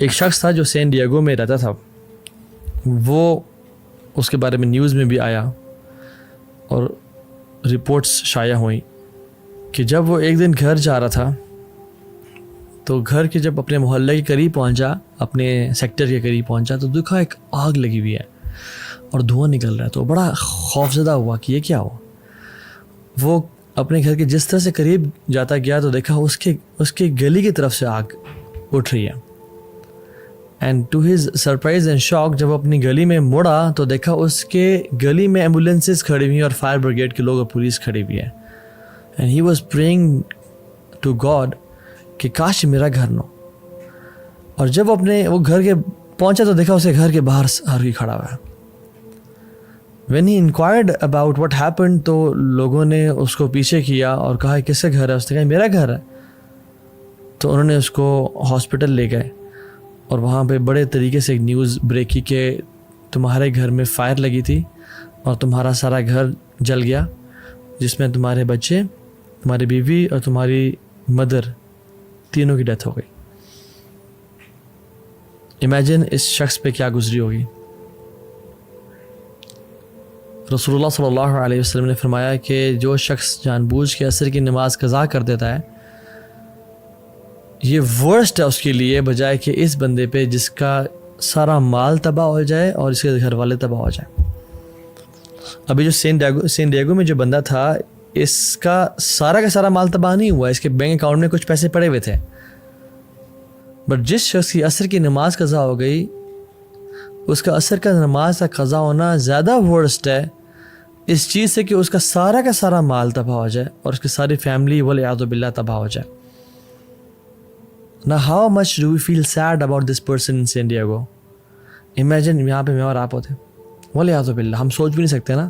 ایک شخص تھا جو سین ڈیگو میں رہتا تھا، وہ اس کے بارے میں نیوز میں بھی آیا اور رپورٹس شائع ہوئیں کہ جب وہ ایک دن گھر جا رہا تھا تو گھر کے جب اپنے محلے کے قریب پہنچا، اپنے سیکٹر کے قریب پہنچا تو دیکھا ایک آگ لگی ہوئی ہے اور دھواں نکل رہا ہے، تو بڑا خوفزدہ ہوا کہ یہ کیا ہوا۔ وہ اپنے گھر کے جس طرح سے قریب جاتا گیا تو دیکھا اس کے گلی کی طرف سے آگ اٹھ رہی ہے، and to his surprise and shock جب وہ اپنی گلی میں مڑا تو دیکھا اس کے گلی میں ایمبولینسز کھڑی ہوئی ہیں اور فائر بریگیڈ کے لوگ اور پولیس کھڑی ہوئی ہے، and he was praying to God کہ کاش میرا گھر نہ ہو۔ اور جب وہ گھر کے پہنچا تو دیکھا اسے گھر کے باہر ہر کوئی کھڑا ہوا ہے۔ when he inquired about what happened تو لوگوں نے اس کو پیچھے کیا اور کہا کس کا گھر ہے، اس نے کہا میرا گھر ہے۔ تو انہوں نے اس کو ہاسپٹل لے گئے اور وہاں پہ بڑے طریقے سے ایک نیوز بریک کی کہ تمہارے گھر میں فائر لگی تھی اور تمہارا سارا گھر جل گیا، جس میں تمہارے بچے، تمہاری بیوی اور تمہاری مدر تینوں کی ڈیتھ ہو گئی۔ امیجن اس شخص پہ کیا گزری ہوگی۔ رسول اللہ صلی اللہ علیہ وسلم نے فرمایا کہ جو شخص جان بوجھ کے عصر کی نماز قضا کر دیتا ہے، یہ ورسٹ ہے اس کے لیے بجائے کہ اس بندے پہ جس کا سارا مال تباہ ہو جائے اور اس کے گھر والے تباہ ہو جائیں۔ ابھی جو سین ڈیگو میں جو بندہ تھا، اس کا سارا مال تباہ نہیں ہوا، اس کے بینک اکاؤنٹ میں کچھ پیسے پڑے ہوئے تھے، بٹ جس شخص کی عصر کی نماز قضا ہو گئی، اس کا عصر کا نماز کا قضا ہونا زیادہ ورسٹ ہے اس چیز سے کہ اس کا سارا مال تباہ ہو جائے اور اس کی ساری فیملی والعیاذ باللہ تباہ ہو جائے۔ Now how much do we feel sad about this person in San Diego? Imagine یہاں پہ میں اور آپ ہوتے، والعیاذ باللہ، ہم سوچ بھی نہیں سکتے نا،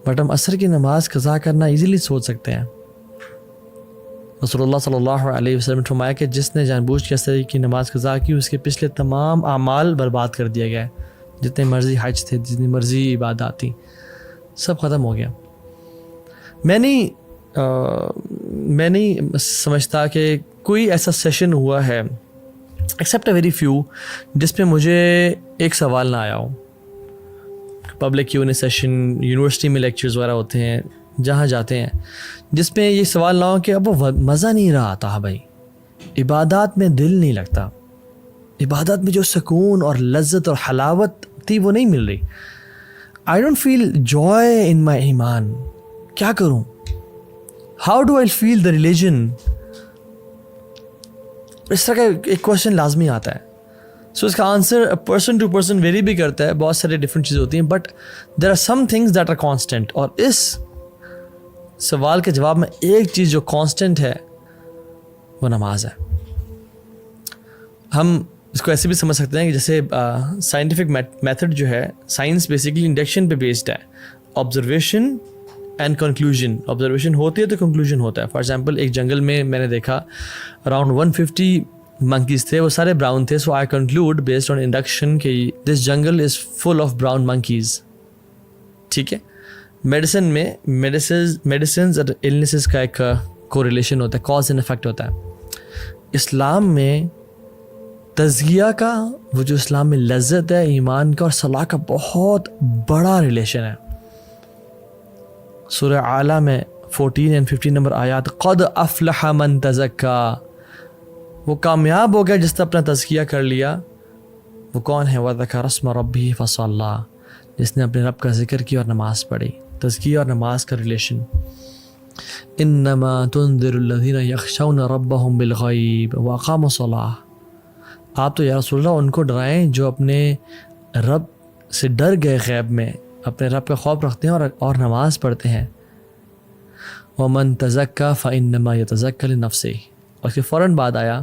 بٹ ہم عصر کی نماز قضا کرنا ایزیلی سوچ سکتے ہیں۔ رسول اللہ صلی اللہ علیہ وسلم نے فرمایا کہ جس نے جان بوجھ کے عصر کی نماز قضا کی، اس کے پچھلے تمام اعمال برباد کر دیا گیا، جتنے مرضی حج تھے، جتنی مرضی عبادات تھیں، سب ختم ہو گیا۔ میں نہیں سمجھتا کہ کوئی ایسا سیشن ہوا ہے ایکسیپٹ اے ویری فیو جس پہ مجھے ایک سوال نہ آیا ہو۔ Public Q and A session, university میں لیکچرز وغیرہ ہوتے ہیں جہاں جاتے ہیں، جس پہ یہ سوال نہ ہو کہ اب وہ مزہ نہیں رہا آتا بھائی، عبادات میں دل نہیں لگتا، عبادات میں جو سکون اور لذت اور حلاوت تھی وہ نہیں مل رہی۔ I don't feel joy in my ایمان، کیا کروں؟ How do I feel the religion؟ اس طرح کا ایک کوشچن لازمی آتا ہے۔ سو اس کا answer person to person vary بھی کرتا ہے، بہت سارے ڈفرینٹ چیزیں ہوتی ہیں، but there are some things that are constant, اور اس سوال کے جواب میں ایک چیز جو کانسٹنٹ ہے وہ نماز ہے۔ ہم اس کو ایسے بھی سمجھ سکتے ہیں کہ جیسے سائنٹیفک میتھڈ جو ہے، سائنس بیسیکلی انڈکشن پہ بیسڈ ہے، آبزرویشن اینڈ کنکلوژن۔ آبزرویشن ہوتی ہے تو کنکلوژن ہوتا ہے۔ فار ایگزامپل ایک جنگل میں میں نے دیکھا اراؤنڈ 150 منکیز تھے، وہ سارے براؤن تھے، so I conclude based on induction کہ this jungle is full of brown monkeys. ٹھیک ہے، میڈیسن میں میڈیسنز اور النیسز کا ایک کوریلیشن ہوتا ہے، کاز اینڈ افیکٹ ہوتا ہے۔ اسلام میں تزکیہ کا، وہ جو اسلام میں لذت ہے، ایمان کا اور صلاح کا بہت بڑا ریلیشن ہے۔ سورہ اعلیٰ میں 14 اور 15 نمبر آیات، قد افلح من تزکا، وہ کامیاب ہو گیا جس نے اپنا تزکیہ کر لیا۔ وہ کون ہے؟ وذکر اسم ربہ فصلی، جس نے اپنے رب کا ذکر کیا اور نماز پڑھی۔ تزکیہ اور نماز کا ریلیشن۔ انما تنذر الذین یخشون ربهم بالغیب واقاموا الصلاۃ، آپ تو یا رسول اللہ ان کو ڈرائیں جو اپنے رب سے ڈر گئے، غیب میں اپنے رب کا خوف رکھتے ہیں اور نماز پڑھتے ہیں۔ ومن تزکا فانما یتزکی لنفسہ، اور اس کے فوراً بعد آیا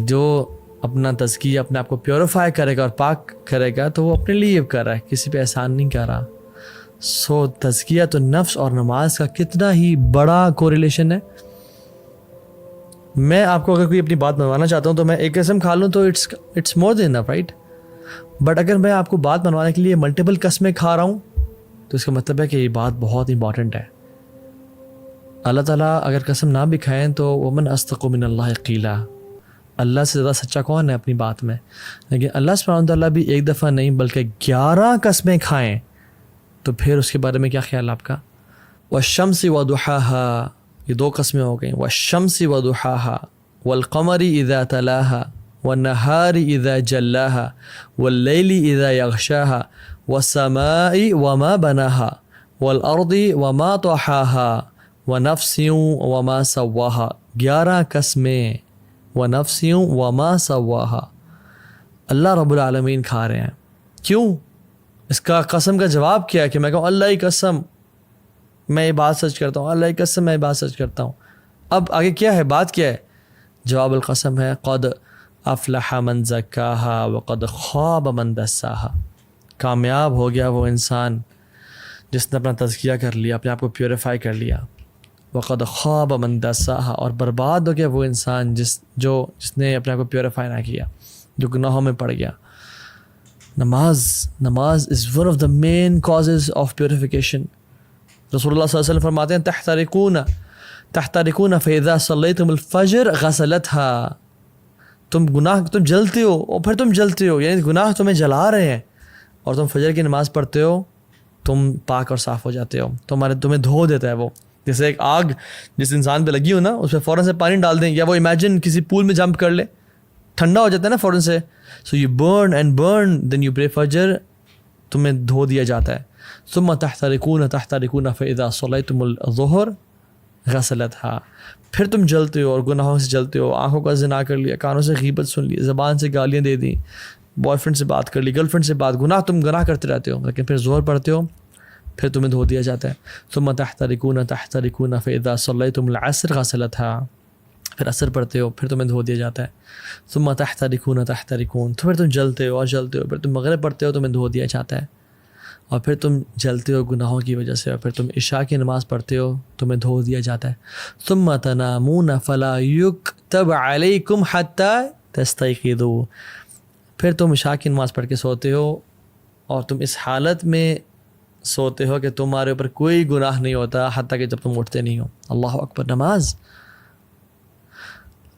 جو اپنا تزکیہ، اپنے آپ کو پیوریفائی کرے گا اور پاک کرے گا تو وہ اپنے لیے کر رہا ہے، کسی پہ احسان نہیں کر رہا۔ سو تزکیہ تو نفس اور نماز کا کتنا ہی بڑا کوریلیشن ہے۔ میں آپ کو اگر کوئی اپنی بات منوانا چاہتا ہوں تو میں ایک قسم کھا لوں تو it's more than enough, right? But اگر میں آپ کو بات منوانے کے لیے ملٹیپل قسمیں کھا رہا ہوں تو اس کا مطلب ہے کہ یہ بات بہت امپورٹنٹ ہے۔ اللہ تعالیٰ اگر قسم نہ بھی کھائیں تو ومن اصدق من اللہ قیلا، اللہ سے زیادہ سچا کون ہے اپنی بات میں؟ لیکن اللہ سبحانہ وتعالیٰ بھی ایک دفعہ نہیں بلکہ 11 قسمیں کھائیں، تو پھر اس کے بارے میں کیا خیال آپ کا؟ والشمس وضحاها، یہ 2 قسمیں ہو گئیں، والشمس وضحاها والقمر اذا تلاها والنهار اذا جلاها واللیل اذا یغشاها والسماء وما بناها والارض وما طحاها ونفس وما سواها، 11 قسمیں، ونفس وما سواها، اللہ رب العالمین کھا رہے ہیں۔ کیوں؟ اس کا قسم کا جواب کیا ہے کہ میں کہوں اللہ کی قسم میں یہ بات سچ کرتا ہوں، اللہ کی قسم میں یہ بات سچ کرتا ہوں۔ اب آگے کیا ہے، بات کیا ہے؟ جواب القسم ہے قد افلح من زکاہا وقد خواب من دساہا، کامیاب ہو گیا وہ انسان جس نے اپنا تزکیہ کر لیا، اپنے آپ کو پیوریفائی کر لیا، وقد خواب من دساہا، اور برباد ہو گیا وہ انسان جس نے اپنے آپ کو پیوریفائی نہ کیا، جو گناہوں میں پڑ گیا۔ نماز is one of the main causes of purification. رسول اللہ صلی اللہ علیہ وسلم فرماتے ہیں تحترقون فاذا صلیتم الفجر غسلتها، تم جلتے ہو اور پھر تم جلتے ہو، یعنی گناہ تمہیں جلا رہے ہیں، اور تم فجر کی نماز پڑھتے ہو، تم پاک اور صاف ہو جاتے ہو، تمہیں دھو دیتا ہے وہ۔ جیسے ایک آگ جس انسان پہ لگی ہو نا، اس پہ فوراً سے پانی ڈال دیں، یا وہ امیجن کسی پول میں جمپ کر لے، ٹھنڈا ہو جاتا ہے نا فوراً سے، so you burn and burn then you pray Fajr, تمہیں دھو دیا جاتا ہے۔ ثم تحترقون فاذا صلیتم الظہر غسلتها، پھر تم جلتے ہو اور گناہوں سے جلتے ہو، آنکھوں کا زنا کر لیا، کانوں سے غیبت سن لی، زبان سے گالیاں دے دیں، بوائے فرینڈ سے بات کر لی، گرل فرینڈ سے بات، تم گناہ کرتے رہتے ہو، لیکن پھر ظہر پڑھتے ہو، پھر تمہیں دھو دیا جاتا ہے۔ ثم تحترقون فاذا صلیتم العصر غسلتها، پھر عصر پڑھتے ہو، پھر تمہیں دھو دیا جاتا ہے۔ ثم تحترقون تو پھر تم جلتے ہو اور جلتے ہو، پھر تم مغرب پڑھتے ہو، تمہیں دھو دیا جاتا ہے، اور پھر تم جلتے ہو گناہوں کی وجہ سے، اور پھر تم عشاء کی نماز پڑھتے ہو، تمہیں دھو دیا جاتا ہے۔ ثم تنامون فلا یکتب علیکم حتی تستیقظوا، پھر تم عشاء کی نماز پڑھ کے سوتے ہو، اور تم اس حالت میں سوتے ہو کہ تمہارے اوپر کوئی گناہ نہیں ہوتا حتیٰ کہ جب تم اٹھتے نہیں ہو۔ اللہ اکبر۔ نماز،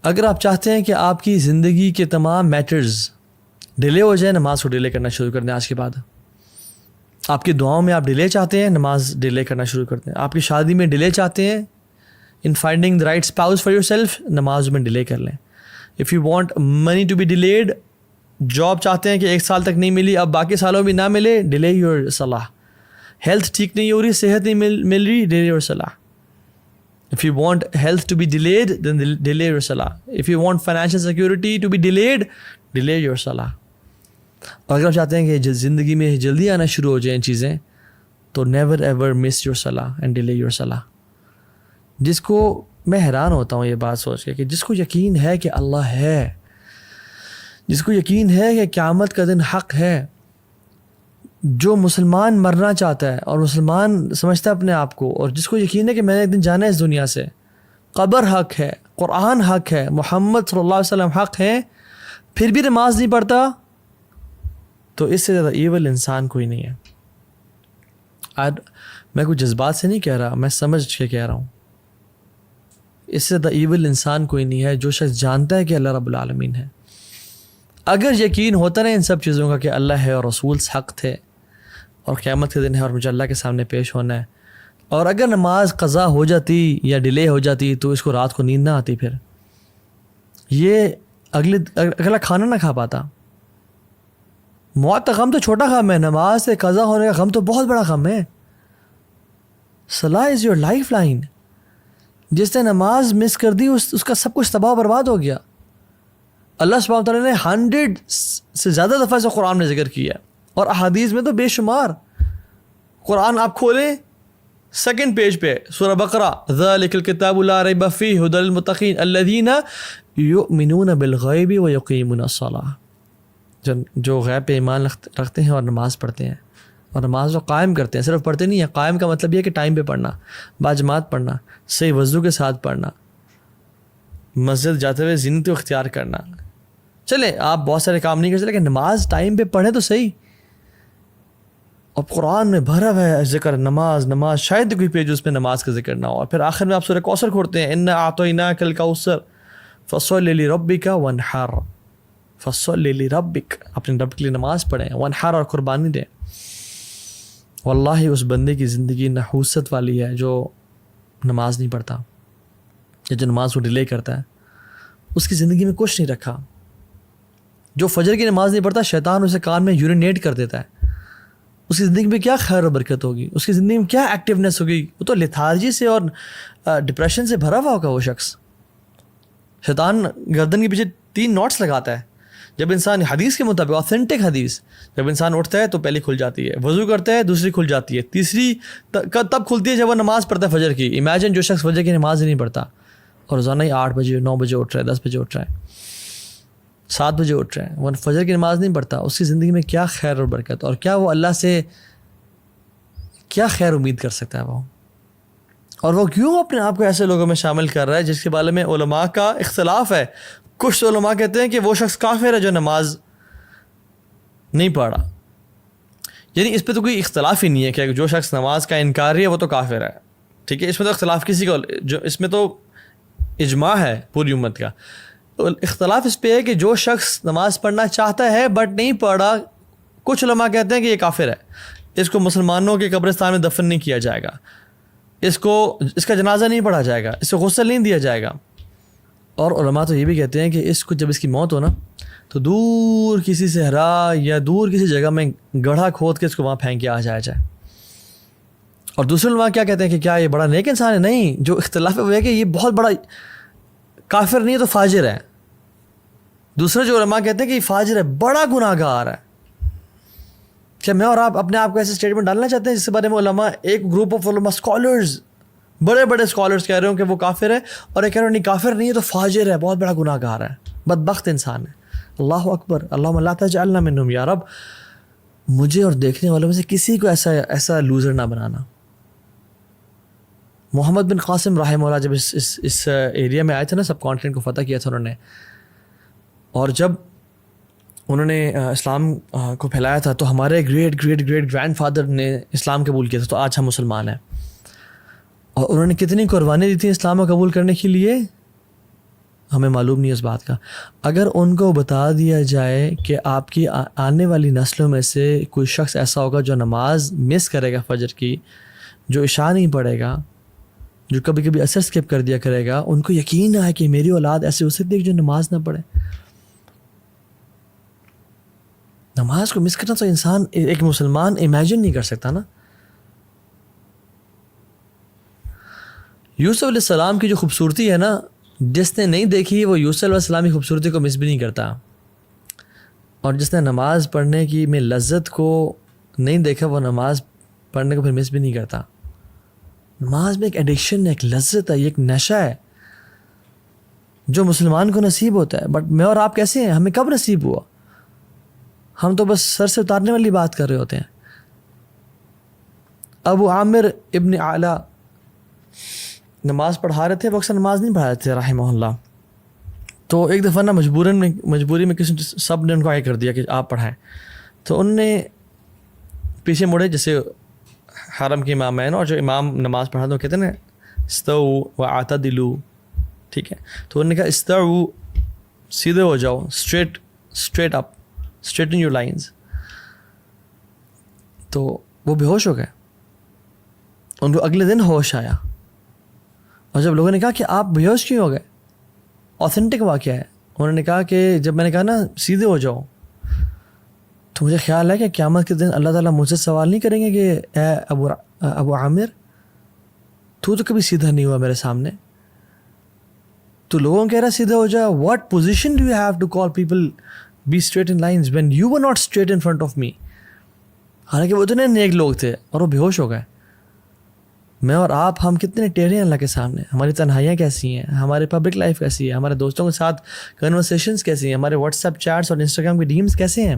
اگر آپ چاہتے ہیں کہ آپ کی زندگی کے تمام میٹرز ڈیلے ہو جائیں، نماز کو ڈیلے کرنا شروع کر دیں آج کے بعد۔ آپ کی دعاؤں میں آپ ڈیلے چاہتے ہیں، نماز ڈیلے کرنا شروع کر دیں۔ آپ کی شادی میں ڈیلے چاہتے ہیں، in finding the right spouse for yourself, نماز میں ڈیلے کر لیں۔ If you want money to be delayed, job چاہتے ہیں کہ 1 سال تک نہیں ملی، اب باقی سالوں میں نہ ملے، ڈیلے یور صلاح۔ ہیلتھ ٹھیک نہیں ہو رہی، صحت نہیں مل رہی، ڈیلے یور صلاح۔ If you want health to be delayed, then delay your salah. If you want financial security to be delayed, delay your salah. اور اگر آپ چاہتے ہیں کہ زندگی میں جلدی آنا شروع ہو جائیں چیزیں، تو never ever miss your salah and delay your salah. جس کو میں حیران ہوتا ہوں یہ بات سوچ کے کہ جس کو یقین ہے کہ اللہ ہے، جس کو یقین ہے کہ قیامت کا دن حق ہے، جو مسلمان مرنا چاہتا ہے اور مسلمان سمجھتا ہے اپنے آپ کو، اور جس کو یقین ہے کہ میں نے ایک دن جانا ہے اس دنیا سے، قبر حق ہے، قرآن حق ہے، محمد صلی اللہ علیہ وسلم حق ہے، پھر بھی نماز نہیں پڑھتا، تو اس سے زیادہ ایول انسان کوئی نہیں ہے۔ میں کوئی جذبات سے نہیں کہہ رہا، میں سمجھ کے کہہ رہا ہوں، اس سے زیادہ ایول انسان کوئی نہیں ہے جو شخص جانتا ہے کہ اللہ رب العالمین ہے۔ اگر یقین ہوتا نا ان سب چیزوں کا کہ اللہ ہے اور رسول حق تھے، اور قیامت کے دن ہے اور مجھے اللہ کے سامنے پیش ہونا ہے، اور اگر نماز قضا ہو جاتی یا ڈیلے ہو جاتی تو اس کو رات کو نیند نہ آتی، پھر یہ اگلا کھانا نہ کھا پاتا۔ موت کا غم تو چھوٹا غم ہے، نماز سے قضا ہونے کا غم تو بہت بڑا غم ہے۔ صلاح از یور لائف لائن۔ جس نے نماز مس کر دی اس کا سب کچھ تباہ برباد ہو گیا۔ اللہ سبحانہ وتعالیٰ نے 100 سے زیادہ دفعہ سے قرآن میں ذکر کیا ہے، اور احادیث میں تو بے شمار۔ قرآن آپ کھولیں 2nd پیج پہ سورہ بقرہ، ذَلِكَ الْكِتَابُ لَا رَيْبَ فِيهِ هُدًى لِلْمُتَّقِينَ الَّذِينَ يُؤْمِنُونَ بِالْغَيْبِ وَيُقِيمُونَ الصَّلَاةَ، جو غیب پہ ایمان رکھتے ہیں اور نماز پڑھتے ہیں، اور نماز کو قائم کرتے ہیں۔ صرف پڑھتے نہیں ہیں، قائم کا مطلب یہ ہے کہ ٹائم پہ پڑھنا، باجماعت پڑھنا، صحیح وضو کے ساتھ پڑھنا، مسجد جاتے ہوئے زینت کو اختیار کرنا۔ چلیں آپ بہت سارے کام نہیں کر سکتے، لیکن نماز ٹائم پہ پڑھیں تو صحیح۔ اور قرآن میں بھرا ہوا ہے ذکر نماز، شاید کوئی پیج اس میں نماز کا ذکر نہ ہو، اور پھر آخر میں آپ سورہ کوثر کھولتے ہیں، اِنَّا أَعْطَيْنَاكَ الْكَوْثَرَ، فصل لربک وانحر، فصل لربک، اپنے رب کے لیے نماز پڑھیں، وانحر، اور قربانی دیں۔ واللہ اس بندے کی زندگی نحوست والی ہے جو نماز نہیں پڑھتا یا جو نماز کو ڈیلے کرتا ہے، اس کی زندگی میں کچھ نہیں رکھا۔ جو فجر کی نماز نہیں پڑھتا، شیطان اسے کان میں یورینیٹ کر دیتا ہے، اس کی زندگی میں کیا خیر و برکت ہوگی، اس کی زندگی میں کیا ایکٹیونیس ہوگی؟ وہ تو لیتھارجی سے اور ڈپریشن سے بھرا ہوا ہوگا وہ شخص۔ شیطان گردن کے پیچھے 3 نوٹس لگاتا ہے۔ جب انسان، حدیث کے مطابق، آتھینٹک حدیث، جب انسان اٹھتا ہے تو پہلی کھل جاتی ہے، وضو کرتا ہے دوسری کھل جاتی ہے، تیسری تب کھلتی ہے جب وہ نماز پڑھتا ہے فجر کی۔ امیجن جو شخص فجر کی نماز ہی نہیں پڑھتا اور روزانہ ہی 8 بجے 9 بجے اٹھ رہا ہے، 10 بجے اٹھ رہا ہے، 7 بجے اٹھ رہا ہے، وہ فجر کی نماز نہیں پڑھتا، اس کی زندگی میں کیا خیر اور برکت، اور کیا وہ اللہ سے کیا خیر امید کر سکتا ہے وہ؟ اور وہ کیوں اپنے آپ کو ایسے لوگوں میں شامل کر رہا ہے جس کے بارے میں علماء کا اختلاف ہے؟ کچھ علماء کہتے ہیں کہ وہ شخص کافر ہے جو نماز نہیں پڑھا، یعنی اس پہ تو کوئی اختلاف ہی نہیں ہے کہ جو شخص نماز کا انکاری ہے وہ تو کافر ہے، ٹھیک ہے، اس میں تو اختلاف کسی کا، جو اس میں تو اجماع ہے پوری امت کا۔ اختلاف اس پہ ہے کہ جو شخص نماز پڑھنا چاہتا ہے بٹ نہیں پڑھا، کچھ علماء کہتے ہیں کہ یہ کافر ہے، اس کو مسلمانوں کے قبرستان میں دفن نہیں کیا جائے گا، اس کا جنازہ نہیں پڑھا جائے گا، اس کو غسل نہیں دیا جائے گا۔ اور علماء تو یہ بھی کہتے ہیں کہ اس کو جب اس کی موت ہو نا تو دور کسی صحرا یا دور کسی جگہ میں گڑھا کھود کے اس کو وہاں پھینک کے آ جایا جائے۔ اور دوسرے علماء کیا کہتے ہیں کہ کیا یہ بڑا نیک انسان ہے؟ نہیں، جو اختلاف ہے وہ ہے کہ یہ بہت بڑا کافر نہیں ہے تو فاجر ہے۔ دوسرے جو علماء کہتے ہیں کہ یہ فاجر ہے، بڑا گناہ گار ہے۔ کیا میں اور آپ اپنے آپ کو ایسے اسٹیٹمنٹ ڈالنا چاہتے ہیں جس کے بارے میں علماء، ایک گروپ آف علماء، اسکالرز، بڑے بڑے اسکالرز کہہ رہے ہوں کہ وہ کافر ہے، اور ایک کہہ رہے ہیں نہیں کافر نہیں ہے تو فاجر ہے، بہت بڑا گناہ گار ہے، بدبخت انسان ہے؟ اللہ اکبر، اللہم لا تجعلنا منہم، یا رب مجھے اور دیکھنے والوں میں سے کسی کو ایسا لوزر نہ بنانا۔ محمد بن قاسم رحمہ اللہ جب اس ایریا میں آئے تھے نا، سب کانٹیننٹ کو فتح کیا تھا انہوں نے، اور جب انہوں نے اسلام کو پھیلایا تھا تو ہمارے great great great grand father نے اسلام قبول کیا تھا، تو آج ہم مسلمان ہیں۔ اور انہوں نے کتنی قربانی دی تھی اسلام کو قبول کرنے کے لیے، ہمیں معلوم نہیں اس بات کا۔ اگر ان کو بتا دیا جائے کہ آپ کی آنے والی نسلوں میں سے کوئی شخص ایسا ہوگا جو نماز مس کرے گا فجر کی، جو عشاء نہیں پڑھے گا، جو کبھی کبھی اثر اسکپ کر دیا کرے گا، ان کو یقین ہے کہ میری اولاد ایسے ہو سکتی ہے جو نماز نہ پڑھے۔ نماز کو مس کرنا تو انسان، ایک مسلمان امیجن نہیں کر سکتا نا۔ یوسف علیہ السلام کی جو خوبصورتی ہے نا، جس نے نہیں دیکھی وہ یوسف علیہ السلام کی خوبصورتی کو مس بھی نہیں کرتا، اور جس نے نماز پڑھنے کی میں لذت کو نہیں دیکھا وہ نماز پڑھنے کو پھر مس بھی نہیں کرتا۔ نماز میں ایک ایڈکشن ہے، ایک لذت ہے، ایک نشہ ہے جو مسلمان کو نصیب ہوتا ہے۔ بٹ میں اور آپ کیسے ہیں؟ ہمیں کب نصیب ہوا؟ ہم تو بس سر سے اتارنے والی بات کر رہے ہوتے ہیں۔ ابو عامر ابن اعلیٰ نماز پڑھا رہے تھے، وہ اکثر نماز نہیں پڑھا رہے تھے رحمہ اللہ، تو ایک دفعہ نا مجبوری میں کسی سب نے ان کو آگے کر دیا کہ آپ پڑھائیں، تو ان نے پیچھے مڑے، جیسے حرم کے امام ہیں نا، اور جو امام نماز پڑھا تو کہتے ہیں نا استووا واعتدلوا، ٹھیک ہے، تو انہوں نے کہا استووا، سیدھے ہو جاؤ، straight up, straighten your lines, تو وہ بے ہوش ہو گئے۔ ان کو اگلے دن ہوش آیا، اور جب لوگوں نے کہا کہ آپ بے ہوش کیوں ہو گئے، آتھینٹک واقعہ ہے، انہوں نے کہا کہ جب میں نے کہا نا سیدھے ہو جاؤ، تو مجھے خیال ہے کہ قیامت کے دن اللہ تعالیٰ مجھ سے سوال نہیں کریں گے کہ اے ابو عامر تو کبھی سیدھا نہیں ہوا میرے سامنے، تو لوگوں کہہ رہا سیدھا ہو جا، what position do you have to call people be straight in lines when you were not straight in front of me? حالانکہ وہ اتنے نیک لوگ تھے اور وہ بے ہوش ہو گئے۔ میں اور آپ، ہم کتنے ٹیڑھے ہیں اللہ کے سامنے، ہماری تنہائیاں کیسی ہیں، ہمارے پبلک لائف کیسی ہے، ہمارے دوستوں کے ساتھ کنورسیشنز کیسی ہیں، ہمارے واٹس ایپ چیٹس اور انسٹاگرام کے ڈیمز کیسے ہیں۔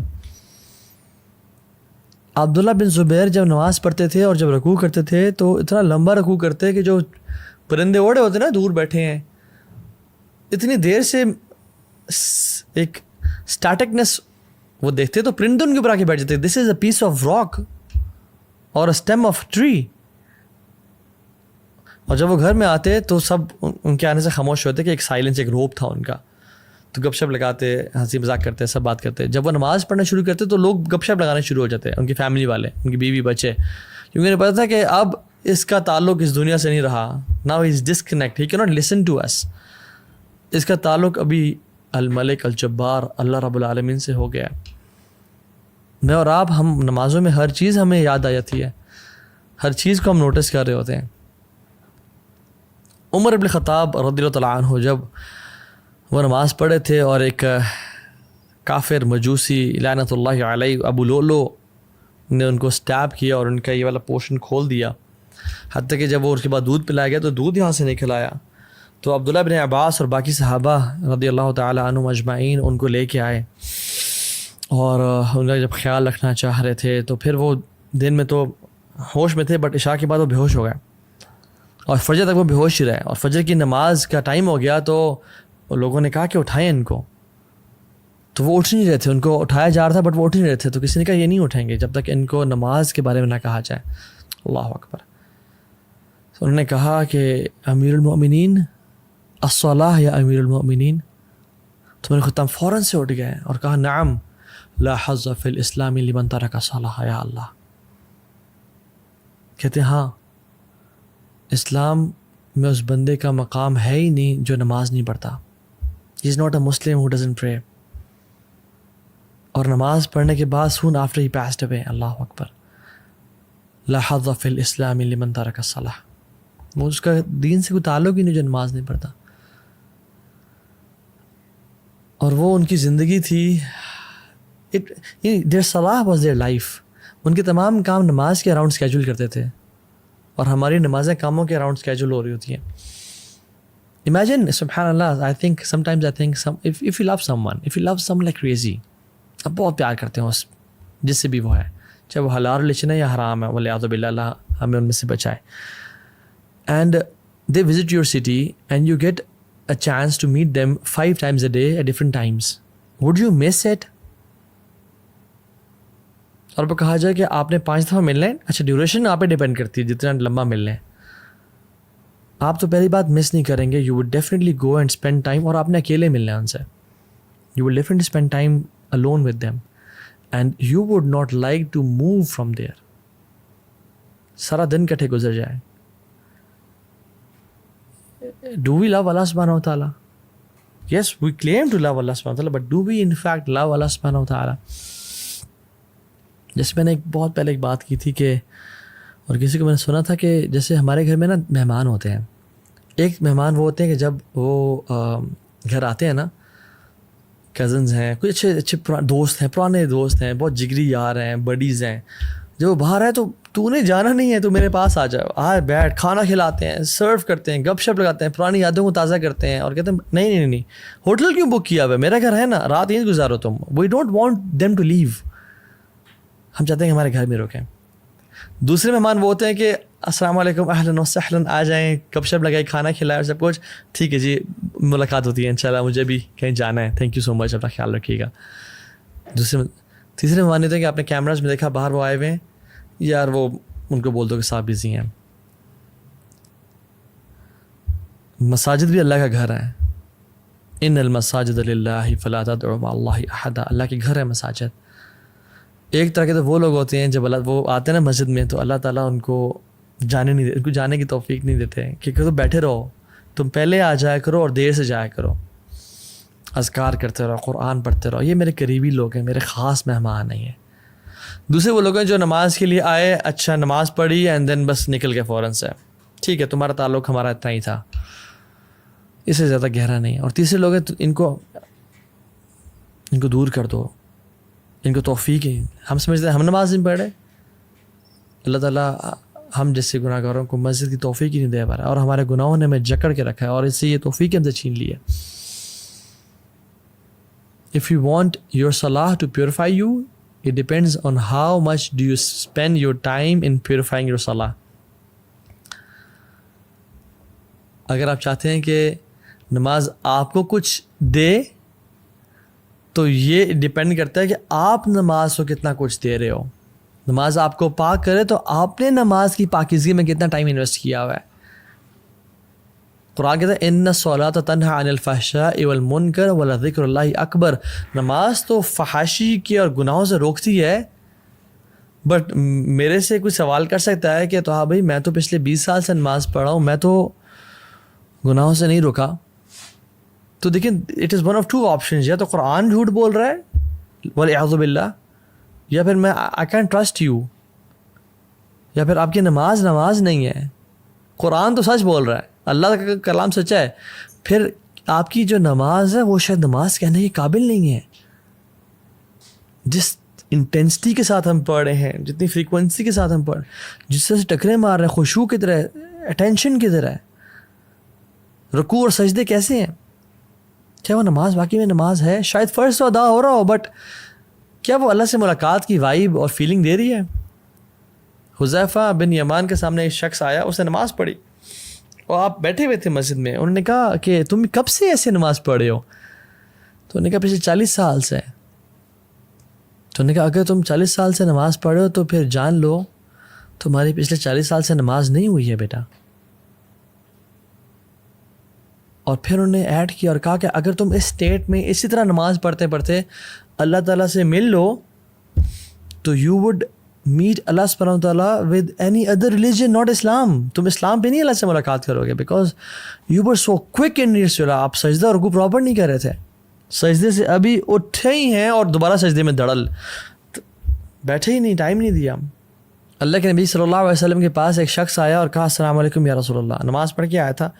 عبداللہ بن زبیر جب نماز پڑھتے تھے اور جب رکوع کرتے تھے تو اتنا لمبا رکوع کرتے کہ جو پرندے اوڑے ہوتے نا دور بیٹھے ہیں، اتنی دیر سے ایک اسٹیٹکنس وہ دیکھتے تو پرندے ان کے اوپر آ کے بیٹھ جاتے۔ دس از اے پیس آف راک اور اے اسٹیم آف ٹری، اور جب وہ گھر میں آتے تو سب ان کے آنے سے خاموش ہوتے کہ ایک سائلنس، ایک روپ تھا ان کا. تو گپ شپ لگاتے، ہنسی مذاق کرتے، سب بات کرتے. جب وہ نماز پڑھنا شروع کرتے تو لوگ گپ شپ لگانے شروع ہو جاتے، ان کی فیملی والے، ان کی بیوی بچے، کیونکہ انہیں پتا تھا کہ اب اس کا تعلق اس دنیا سے نہیں رہا. Now he is disconnect, he cannot listen to us. اس کا تعلق ابھی الملک الجبار اللہ رب العالمین سے ہو گیا. میں اور آپ، ہم نمازوں میں ہر چیز ہمیں یاد آ جاتی ہے، ہر چیز کو ہم نوٹس کر رہے ہوتے ہیں. عمر بن خطاب رضی اللہ تعالیٰ عنہ جب وہ نماز پڑھے تھے اور ایک کافر مجوسی لعنت اللہ علیہ ابو لولو نے ان کو سٹیپ کیا اور ان کا یہ والا پورشن کھول دیا، حتیٰ کہ جب وہ اس کے بعد دودھ پلایا گیا تو دودھ یہاں سے نکل آیا. تو عبداللہ بن عباس اور باقی صحابہ رضی اللہ تعالیٰ عنہم اجمعین ان کو لے کے آئے اور ان کا جب خیال رکھنا چاہ رہے تھے تو پھر وہ دن میں تو ہوش میں تھے، بٹ عشاء کے بعد وہ بے ہوش ہو گئے اور فجر تک وہ بے ہوش ہی رہے. اور فجر کی نماز کا ٹائم ہو گیا تو لوگوں نے کہا کہ اٹھائیں ان کو، تو وہ اٹھ نہیں رہے تھے. ان کو اٹھایا جا رہا تھا بٹ وہ اٹھ نہیں رہے تھے. تو کسی نے کہا یہ نہیں اٹھیں گے جب تک ان کو نماز کے بارے میں نہ کہا جائے. اللہ اکبر. تو انہوں نے کہا کہ امیر المؤمنین الصلاۃ یا امیر المؤمنین. تو میرے خطاب فوراً سے اٹھ گئے اور کہا نعم لا حظ فی الاسلام لمن ترک الصلاۃ یا اللہ. کہتے ہیں ہاں، اسلام میں اس بندے کا مقام ہے ہی نہیں جو نماز نہیں پڑھتا. ہی is not a Muslim who doesn't پرے. اور نماز پڑھنے کے بعد سون آفٹر ہی پاسڈ اوے. اللہ اکبر. لا حظ فی الاسلام لمن ترک الصلاۃ. وہ اس کا دین سے کوئی تعلق ہی نہیں جو نماز نہیں پڑھتا. اور وہ ان کی زندگی تھی، دیر صلاح واز دیئر لائف. ان کے تمام کام نماز کے اراؤنڈ اسکیجول کرتے تھے اور ہماری نمازیں کاموں کے اراؤنڈ اسکیجول ہو رہی ہوتی ہیں. امیجن سبحان اللہ. I think sometimes I think if you love someone, if you love some like crazy, اب بہت پیار کرتے ہیں اس جس سے بھی وہ ہے، چاہے وہ حلال ریلیشن ہے یا حرام ہے، والعیاذ باللہ، اللہ ہمیں ان میں سے بچائے. And they visit your city and you get a chance to meet them 5 times a day at different times. Would you miss it? اور وہ کہا جائے کہ آپ نے 5 دفعہ ملنا ہے. اچھا ڈیوریشن آپ پہ ڈیپینڈ کرتی ہے جتنا لمبا ملنا ہے. آپ تو پہلی بات مس نہیں کریں گے. You would definitely go and spend time. اور آپ نے اکیلے ملنا ہے ان سے. You would definitely spend time alone with them and you would not like to move from there. سارا دن کٹھے گزر جائے. Do we love Allah subhanahu wa ta'ala? Yes, we claim to love Allah subhanahu wa ta'ala, but do we in fact love Allah subhanahu wa ta'ala? جیسے میں نے بہت پہلے ایک بات کی تھی کہ، اور کسی کو میں نے سنا تھا کہ جیسے ہمارے گھر میں نا مہمان ہوتے ہیں. ایک مہمان وہ ہوتے ہیں کہ جب وہ گھر آتے ہیں نا، کزنز ہیں، کوئی اچھے دوست ہیں، پرانے دوست ہیں، بہت جگری یار ہیں، بڈیز ہیں. جب وہ باہر آئے تو نے جانا نہیں ہے، تو میرے پاس آ جاؤ، بیٹھ، کھانا کھلاتے ہیں، سرو کرتے ہیں، گپ شپ لگاتے ہیں، پرانی یادوں کو تازہ کرتے ہیں. اور کہتے ہیں نہیں ہوٹل کیوں بک کیا ہوا ہے، میرا گھر ہے نا، رات یہیں گزارو تم. We don't want them to leave. ہم چاہتے ہیں کہ ہمارے گھر میں رکیں. دوسرے مہمان وہ ہوتے ہیں کہ السلام علیکم، اہلاً و سہلاً، آ جائیں، گپ شپ لگائیں، کھانا کھلائیں اور سب کچھ ٹھیک ہے جی، ملاقات ہوتی ہے انشاءاللہ، مجھے بھی کہیں جانا ہے، تھینک یو سو مچ، اپنا خیال رکھیے گا. تیسرے مہمان ہوتے ہیں کہ آپ نے کیمراز میں دیکھا باہر وہ آئے ہوئے ہیں، یار وہ ان کو بول دو کہ صاحب بزی ہیں. مساجد بھی اللہ کا گھر ہے. ان المساجد للہ فلا تدعوا مع اللہ احدا. اللہ کے گھر ہے مساجد. ایک طرح کے تو وہ لوگ ہوتے ہیں جب وہ آتے ہیں نا مسجد میں تو اللہ تعالیٰ ان کو جانے کی توفیق نہیں دیتے کہ تم بیٹھے رہو، تم پہلے آ جایا کرو اور دیر سے جایا کرو، اذکار کرتے رہو، قرآن پڑھتے رہو. یہ میرے قریبی لوگ ہیں، میرے خاص مہمان نہیں ہیں. دوسرے وہ لوگ ہیں جو نماز کے لیے آئے، اچھا نماز پڑھی اینڈ دین بس نکل گئے فوراً سے. ٹھیک ہے، تمہارا تعلق ہمارا اتنا ہی تھا، اس سے زیادہ گہرا نہیں. اور تیسرے لوگ ہیں ان کو دور کر دو، ان کو توفیق ہے. ہم سمجھتے ہیں ہم نماز نہیں پڑھ رہے، اللہ تعالیٰ ہم جیسے گناہ گاروں کو مسجد کی توفیق ہی نہیں دے پا رہا، اور ہمارے گناہوں نے ہمیں جکڑ کے رکھا ہے اور اس سے یہ توفیق ہم سے چھین لی ہے. If you want your salah to purify you, it depends on how much do you spend your time in purifying your salah. اگر آپ چاہتے ہیں کہ نماز آپ کو کچھ دے تو یہ ڈیپینڈ کرتا ہے کہ آپ نماز کو کتنا کچھ دے رہے ہو. نماز آپ کو پاک کرے تو آپ نے نماز کی پاکیزگی میں کتنا ٹائم انویسٹ کیا ہوا ہے. قرآن کہتا ہے ان الصلاۃ تنہی عن الفحشاء والمنکر ولذکر اللہ اکبر. نماز تو فحاشی کی اور گناہوں سے روکتی ہے. بٹ میرے سے کوئی سوال کر سکتا ہے کہ تو ہاں بھائی میں تو پچھلے 20 سال سے نماز پڑھ رہا ہوں, میں تو گناہوں سے نہیں روکا. تو دیکھیں it is one of two options, یا تو قرآن جھوٹ بول رہا ہے والعیاذ باللہ, یا پھر میں آئی کین ٹرسٹ یو, یا پھر آپ کی نماز نہیں ہے. قرآن تو سچ بول رہا ہے, اللہ کا کلام سچا ہے, پھر آپ کی جو نماز ہے وہ شاید نماز کہنے کے قابل نہیں ہے. جس انٹینسٹی کے ساتھ ہم پڑھ رہے ہیں, جتنی فریکوینسی کے ساتھ ہم پڑھ, جس سے ٹکرے مار رہے ہیں, خشوع کی طرح, اٹینشن کی طرح, رکوع اور سجدے کیسے ہیں, کیا وہ نماز واقعی میں نماز ہے؟ شاید فرض تو ادا ہو رہا ہو, بٹ کیا وہ اللہ سے ملاقات کی وائب اور فیلنگ دے رہی ہے؟ حذیفہ بن یمان کے سامنے ایک شخص آیا, اس نے نماز پڑھی اور آپ بیٹھے ہوئے تھے مسجد میں. انہوں نے کہا کہ تم کب سے ایسے نماز پڑھ رہے ہو؟ تو انہوں نے کہا پچھلے 40 سال سے. تو انہوں نے کہا اگر تم 40 سال سے نماز پڑھ رہے ہو تو پھر جان لو تمہاری پچھلے 40 سال سے نماز نہیں ہوئی ہے بیٹا. اور پھر انہوں نے ایڈ کیا اور کہا کہ اگر تم اس اسٹیٹ میں اسی طرح نماز پڑھتے پڑھتے اللہ تعالیٰ سے مل لو تو یو وڈ میٹ اللہ سبحانہ و تعالیٰ with any other religion not Islam. تم اسلام پہ نہیں اللہ سے ملاقات کرو گے, because you were so quick in your صلاۃ. آپ سجدہ اور رکوع پراپر نہیں کر رہے تھے, سجدے سے ابھی اٹھے ہی ہیں اور دوبارہ سجدے میں دڑل, بیٹھے ہی نہیں, ٹائم نہیں دیا. اللہ کے نبی صلی اللہ علیہ وسلم کے پاس ایک شخص آیا اور کہا السلام علیکم یا رسول اللہ. نماز پڑھ کے آیا تھا,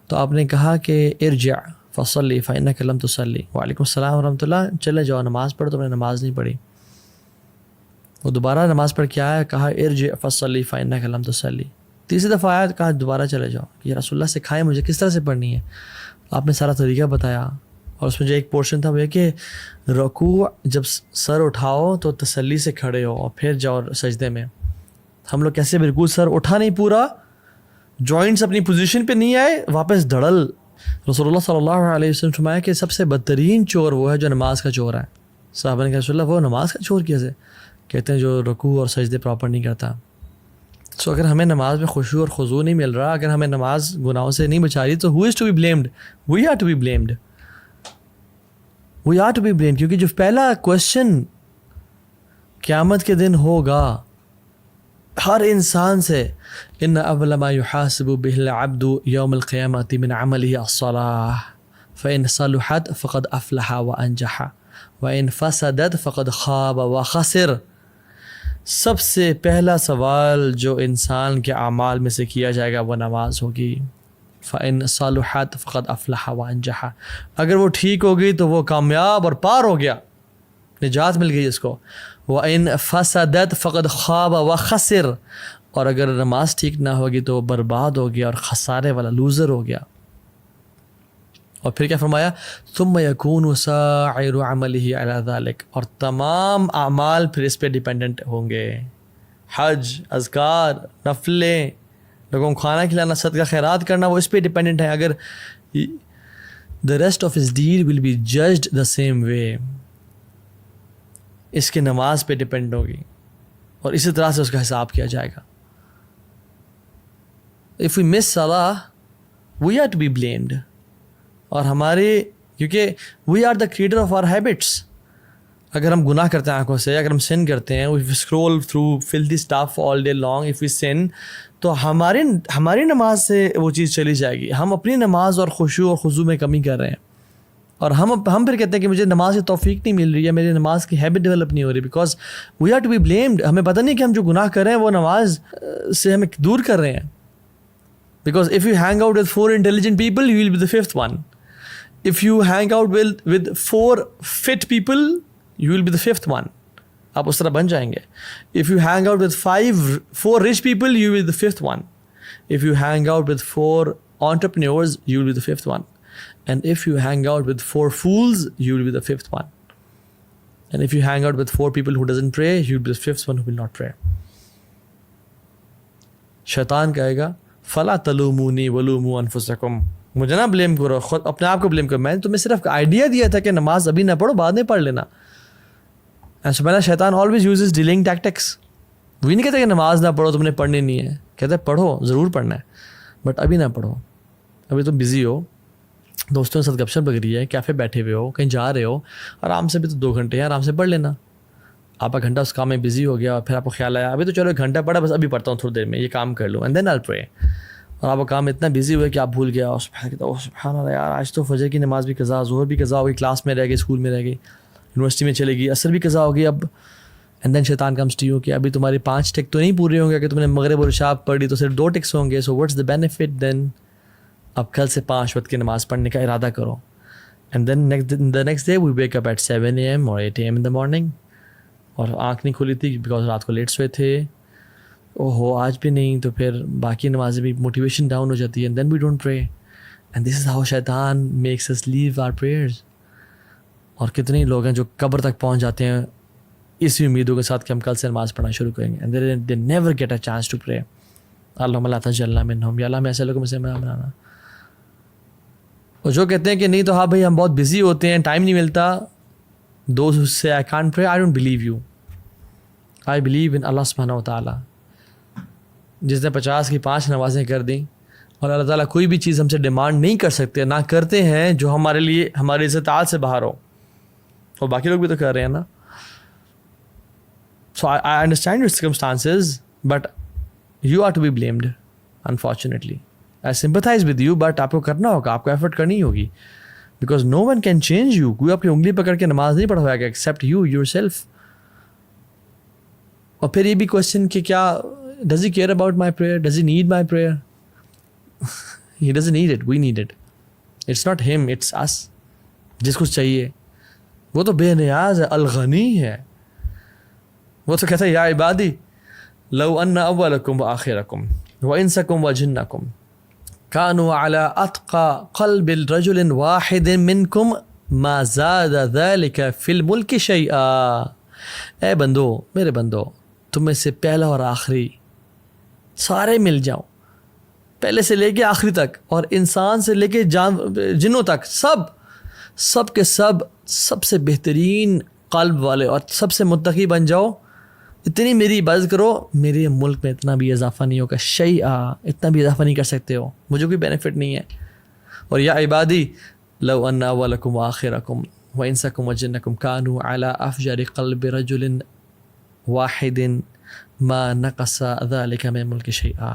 تو آپ نے کہا کہ ارجع فصلی فإنک لم تصلی. وعلیکم السلام ورحمۃ اللہ, چلے جاؤ نماز پڑھ, تم نے نماز نہیں پڑھی. وہ دوبارہ نماز پڑھ کے آیا, کہا ارجع فصلی فإنک لم تصلی. تیسری دفعہ آیا, کہا دوبارہ چلے جاؤ, یہ رسول اللہ سکھائے مجھے کس طرح سے پڑھنی ہے. آپ نے سارا طریقہ بتایا, اور اس میں جو ایک پورشن تھا وہ یہ کہ رکوع جب سر اٹھاؤ تو تسلی سے کھڑے ہو اور پھر جاؤ سجدے میں. ہم لوگ کیسے بالکل سر اٹھا نہیں پورا, جوائنٹس اپنی پوزیشن پہ نہیں آئے, واپس دھڑل. رسول اللہ صلی اللہ علیہ وسلم فرمایا کہ سب سے بدترین چور وہ ہے جو نماز کا چور ہے. صحابہ نے کہا رسول اللہ وہ نماز کا چور کیسے؟ کہتے ہیں جو رکوع اور سجدے پراپر نہیں کرتا. سو اگر ہمیں نماز میں خشوع اور خضوع نہیں مل رہا, اگر ہمیں نماز گناہوں سے نہیں بچا رہی, تو who is to be blamed? We are to be blamed. We are to be blamed, کیونکہ جو پہلا کوشچن قیامت کے دن ہوگا ہر انسان سے, ان اول ما یحاسب به العبد یوم القیامۃ من عمله الصلاۃ فإن صلحت فقد افلح وانجح وإن فسدت فقد خاب وخسر. سب سے پہلا سوال جو انسان کے اعمال میں سے کیا جائے گا وہ نماز ہوگی. فإن صلحت فقد افلح وانجح, اگر وہ ٹھیک ہو گئی تو وہ کامیاب اور پار ہو گیا, نجات مل گئی اس کو. وإن فسدت فقد خاب وخسر, اور اگر نماز ٹھیک نہ ہوگی تو وہ برباد ہو گیا اور خسارے والا لوزر ہو گیا. اور پھر کیا فرمایا, ثم يكون سائر عمله على ذلك, اور تمام اعمال پھر اس پہ ڈیپینڈنٹ ہوں گے. حج, اذکار, نفلیں, لوگوں کو کھانا کھلانا, صدقہ خیرات کرنا, وہ اس پہ ڈیپینڈنٹ ہے. اگر the rest of his deed will be judged the same way, اس کی نماز پہ ڈیپینڈ ہوگی اور اسی طرح سے اس کا حساب کیا جائے گا. If we miss salah, we are to be blamed. اور ہمارے, کیونکہ we are the creator of our habits. اگر ہم گناہ کرتے ہیں آنکھوں سے, اگر ہم sin کرتے ہیں, if we scroll through filthy stuff all day long, if we sin, تو ہماری نماز سے وہ چیز چلی جائے گی. ہم اپنی نماز اور خشوع اور خضوع میں کمی کر رہے ہیں, اور ہم پھر کہتے ہیں کہ مجھے نماز کی توفیق نہیں مل رہی ہے, میری نماز کی ہیبٹ ڈیولپ نہیں ہو رہی, because we are to be blamed. ہمیں پتہ نہیں کہ ہم جو گناہ کر رہے ہیں وہ نماز سے ہمیں دور کر رہے ہیں. Because if you hang out with 4 intelligent people, you will be the 5th one. If you hang out with 4 fit people, you will be the 5th one. آپ اس طرح بن جائیں گے. If you hang out with 4 rich people, you will be the 5th one. If you hang out with 4 entrepreneurs, you will be the 5th one. And if you hang out with 4 fools, you will be the 5th one. And if you hang out with 4 people who doesn't pray, you will be the 5th one who will not pray. شیطان کہے گا فلا تلومونی ولوموا انفسکم, مجھے نہ blame کرو, خود اپنے آپ کو بلیم کرو. میں نے تمہیں صرف آئیڈیا دیا تھا کہ نماز ابھی نہ پڑھو, بعد میں پڑھ لینا. ایسا پہلا شیطان آلویز یوزز ڈیلنگ ٹیکٹکس. وہ نہیں کہتے کہ نماز نہ پڑھو, تم نے پڑھنی نہیں ہے. کہتے ہیں پڑھو, ضرور پڑھنا ہے, بٹ ابھی نہ پڑھو. ابھی تم بزی ہو, دوستوں کے ساتھ گپ شپ لگ رہی ہے, کیفے بیٹھے ہوئے ہو, کہیں جا رہے ہو, آرام سے بھی تو 2 گھنٹے ہیں, آرام سے پڑھ لینا. آپ کا گھنٹہ اس کام میں بزی ہو گیا اور پھر آپ کو خیال آیا ابھی تو چلو 1 گھنٹہ پڑھا, بس ابھی پڑھتا ہوں تھوڑی دیر میں, یہ کام کر لوں, اینڈ دین آئی پرے. اور آپ کا کام اتنا بزی ہوا کہ آپ بھول گیا, اور سبحان اللہ یار آج تو فجر کی نماز بھی قضا, ظہر بھی قضا ہو گئی, کلاس میں رہ گئی, اسکول میں رہ گئی, یونیورسٹی میں چلے گئی, عصر بھی قضا ہو گئی اب. اینڈ دین شیطان کمز ٹو یو کہ ابھی تمہاری 5 ٹک تو نہیں پورے ہوں گے, کہ تم نے مغرب اور عشاء پڑھی تو صرف 2 ٹکس ہوں گے. سو واٹس دا بینیفٹ دین؟ اب کل سے 5 وقت کی نماز پڑھنے کا ارادہ کرو. And then the next day we wake up at 7 AM or 8 AM in the morning, اور آنکھ نہیں کھلی تھی بیکاز رات کو لیٹ سوئے تھے, او ہو آج بھی نہیں, تو پھر باقی نمازیں بھی موٹیویشن ڈاؤن ہو جاتی ہے. And then we don't pray, and this is how Shaitan makes us leave our prayers. اور کتنے لوگ ہیں جو قبر تک پہنچ جاتے ہیں اسی امیدوں کے ساتھ کہ ہم کل سے نماز پڑھنا شروع کریں گے, and they never get a chance to pray. اللہم لا تجعلنا منہم, یا اللہ ہمیں ایسے لوگوں میں سے بنانا. اور جو کہتے ہیں کہ نہیں تو ہاں بھائی ہم بہت بزی ہوتے ہیں, ٹائم نہیں ملتا, those who say I can't pray, I don't believe you. I believe in Allah سبحانہ و تعالیٰ. جس نے 50 کی 5 نمازیں کر دیں, اور اللہ تعالیٰ کوئی بھی چیز ہم سے ڈیمانڈ نہیں کر سکتے, نہ کرتے ہیں جو ہمارے لیے ہماری استطاعت سے باہر ہو, اور باقی لوگ بھی تو کر رہے ہیں نا. So I understand your circumstances, but you are to be blamed, unfortunately. I sympathize with you, but آپ کو کرنا ہوگا, آپ کو ایفرٹ کرنی ہوگی, because no one can change you. کوئی آپ کی انگلی پکڑ کے نماز نہیں پڑھوائے گا except you yourself. اور پھر یہ بھی کوشچن کہ کیا does he care about my prayer? Does he need my prayer? He doesn't need it, we need it. It's not him, it's us. جس کو چاہیے وہ تو بے نیاز ہے, الغنی ہے. وہ تو کہتا ہے یا عبادی لو ان اولکم وآخرکم وانسکم وجنکم كانوا على اتقى قلب رجل واحد منکم ما زاد ذلك في الملك شيئا. اے بندو, میرے بندو, تم میں سے پہلا اور آخری سارے مل جاؤ, پہلے سے لے کے آخری تک, اور انسان سے لے کے جنوں تک, سب کے سب سے بہترین قلب والے اور سب سے متقی بن جاؤ, اتنی میری عبادت کرو, میرے ملک میں اتنا بھی اضافہ نہیں ہوگا, شیئا, اتنا بھی اضافہ نہیں کر سکتے ہو, مجھے کوئی بینیفٹ نہیں ہے. اور یا عبادی لو ان اولکم وآخرکم وانسکم وجنکم كانوا على افجر قلب رجل واحد ما نقص ذلك من ملک شیئا.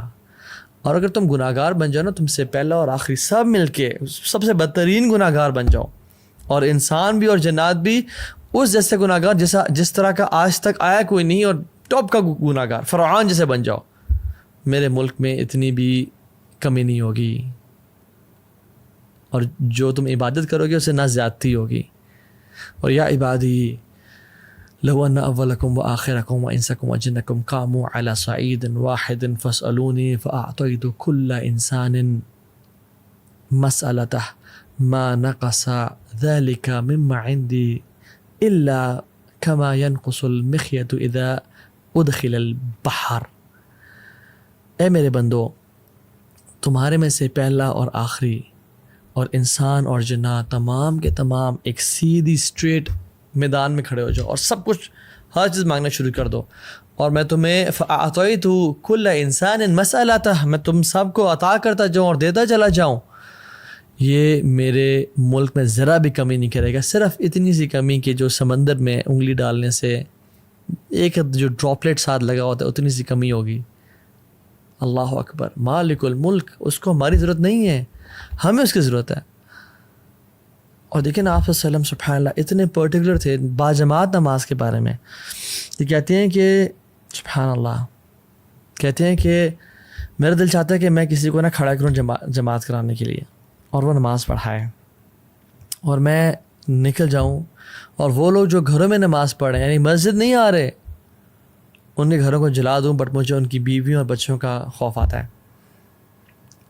اور اگر تم گناہگار بن جاؤ نا, تم سے پہلا اور آخری سب مل کے سب سے بدترین گناہگار بن جاؤ, اور انسان بھی اور جنات بھی اس جیسے گناہگار جس طرح کا آج تک آیا کوئی نہیں, اور ٹاپ کا گناہگار فرعون جیسے بن جاؤ, میرے ملک میں اتنی بھی کمی نہیں ہوگی, اور جو تم عبادت کرو گے اسے نہ زیادتی ہوگی. اور یا عبادی لو ان اولکم وآخرکم وانسکم وجنکم قاموا علی صعید واحد فاسألونی فاعطیت کل انسان مسألته ما نقص ذلك مما عندي الا كما ينقص المخيط اذا ادخل البحر. اے میرے بندو, تمہارے میں سے پہلا اور آخری اور انسان اور جنات تمام کے تمام ایک سیدھی اسٹریٹ میدان میں کھڑے ہو جاؤ, اور سب کچھ ہر چیز مانگنا شروع کر دو, اور میں تمہیں فأعطيت كل انسان مسألته, میں تم سب کو عطا کرتا جاؤں اور دیتا چلا جاؤں. یہ میرے ملک میں ذرا بھی کمی نہیں کرے گا, صرف اتنی سی کمی کہ جو سمندر میں انگلی ڈالنے سے ایک جو ڈراپلیٹ ساتھ لگا ہوتا ہے اتنی سی کمی ہوگی. اللہ اکبر, مالک الملک, اس کو ہماری ضرورت نہیں ہے, ہمیں اس کی ضرورت ہے. اور دیکھیں نا آپ صلی اللہ علیہ وسلم سبحان اللہ اتنے پرٹیکولر تھے باجماعت نماز کے بارے میں. یہ کہتے ہیں کہ سبحان اللہ, کہتے ہیں کہ میرا دل چاہتا ہے کہ میں کسی کو نہ کھڑا کروں جماعت کرانے کے لیے, اور وہ نماز پڑھائے, اور میں نکل جاؤں, اور وہ لوگ جو گھروں میں نماز پڑھ رہے ہیں یعنی مسجد نہیں آ رہے, ان کے گھروں کو جلا دوں, بٹ مجھے ان کی بیویوں اور بچوں کا خوف آتا ہے.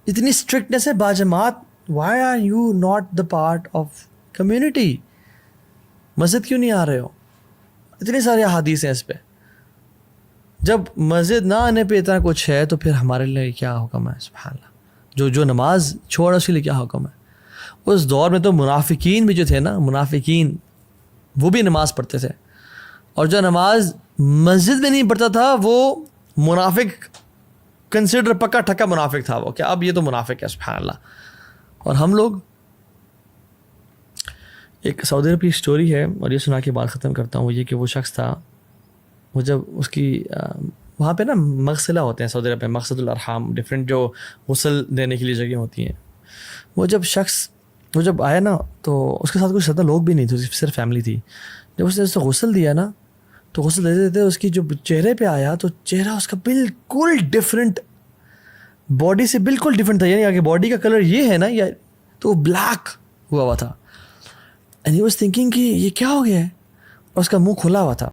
اتنی اسٹرکٹنیس ہے باجماعت. Why are you not the part of community? مسجد کیوں نہیں آ رہے ہو؟ اتنی ساری احادیث ہیں اس پہ. جب مسجد نہ آنے پہ اتنا کچھ ہے تو پھر ہمارے لیے کیا حکم ہے؟ سبحان اللہ. جو نماز چھوڑا اس کے لیے کیا حکم ہے؟ اس دور میں تو منافقین بھی جو تھے نا, منافقین وہ بھی نماز پڑھتے تھے, اور جو نماز مسجد میں نہیں پڑھتا تھا وہ منافق کنسیڈر, پکا ٹھکا منافق تھا وہ, کہ اب یہ تو منافق ہے. سبحان اللہ. اور ہم لوگ ایک سعودی عرب کی اسٹوری ہے اور یہ سنا کے بات ختم کرتا ہوں. وہ یہ کہ وہ شخص تھا, وہ جب اس کی وہاں پہ نا مغسلہ ہوتے ہیں سعودی عرب میں, مقصد الارحام, ڈفرینٹ جو غسل دینے کے لیے جگہ ہوتی ہیں. وہ جب آیا نا تو اس کے ساتھ کچھ زیادہ لوگ بھی نہیں تھے, صرف فیملی تھی. جب اس نے اس کو غسل دیا نا تو غسل دیتے دیتے اس کی جو چہرے پہ آیا تو چہرہ اس کا بالکل ڈفرینٹ, باڈی سے بالکل ڈفرینٹ تھا. یعنی آگے باڈی کا کلر یہ ہے نا, یا تو بلیک ہوا تھا. اینڈ ہی واز تھنکنگ کہ یہ کیا ہو گیا ہے, اور اس کا منہ کھلا ہوا تھا.